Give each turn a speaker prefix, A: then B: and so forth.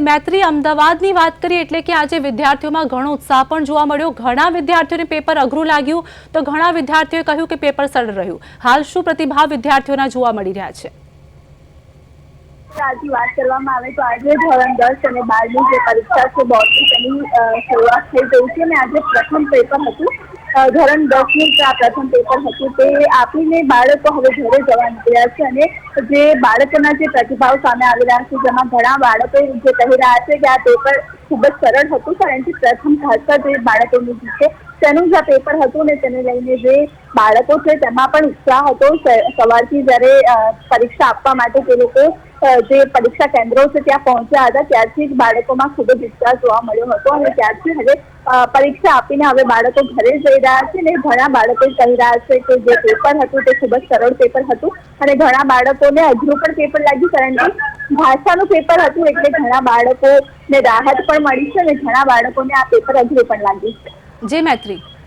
A: મૈત્રી, અમદાવાદની વાત કરીએ એટલે કે આજે વિદ્યાર્થીઓમાં ઘણો ઉત્સાહ પણ જોવા મળ્યો। ઘણા વિદ્યાર્થીઓને પેપર અઘરું લાગ્યું તો ઘણા વિદ્યાર્થીઓએ કહ્યું કે પેપર સરળ રહ્યું। હાલ શું પ્રતિભાવ વિદ્યાર્થીઓના જોવા મળી રહ્યા છે?
B: आज बात કરવામાં આવે તો આજે ધોરણ 10 અને 12ની જે પરીક્ષા છે બોર્ડની તેની શરૂઆત થઈ ગઈ છે અને આજે પ્રથમ પેપર હતું। ધોરણ 10નું જે પ્રથમ પેપર હતું તે આપીને બાળકો હવે ઘરે જવા નીકળ્યા છે અને જે બાળકોના જે પ્રતિભાવ સામે આવી રહ્યા છે જેમાં ઘણા બાળકો જે કહી રહ્યા છે કે આ પેપર ખૂબ જ સરળ હતું કારણ કે પ્રથમ ભાષા જે બાળકોની છે તેનું જે પેપર હતું ને તેને લઈને જે બાળકો છે તેમાં પણ ઉત્સાહ હતો। સવારથી જ્યારે પરીક્ષા આપવા માટે તે લોકો જે પરીક્ષા કેન્દ્રો છે ત્યાં પહોંચ્યા હતા ત્યારથી જ બાળકોમાં ખૂબ જ ઉત્સાહ જોવા મળ્યો હતો અને ત્યારથી હવે પરીક્ષા આપીને હવે બાળકો ઘરે જઈ રહ્યા છે અને ઘણા બાળકો કહી રહ્યા છે કે જે પેપર હતું તે ખૂબ જ સરળ પેપર હતું અને ઘણા બાળકોને અઘરું પણ પેપર લાગ્યું કારણ કે ભાષાનું પેપર હતું એટલે ઘણા બાળકોને રાહત પણ મળી છે અને ઘણા બાળકોને આ પેપર અઘરું પણ લાગ્યું છે।
A: જી મૈત્રી।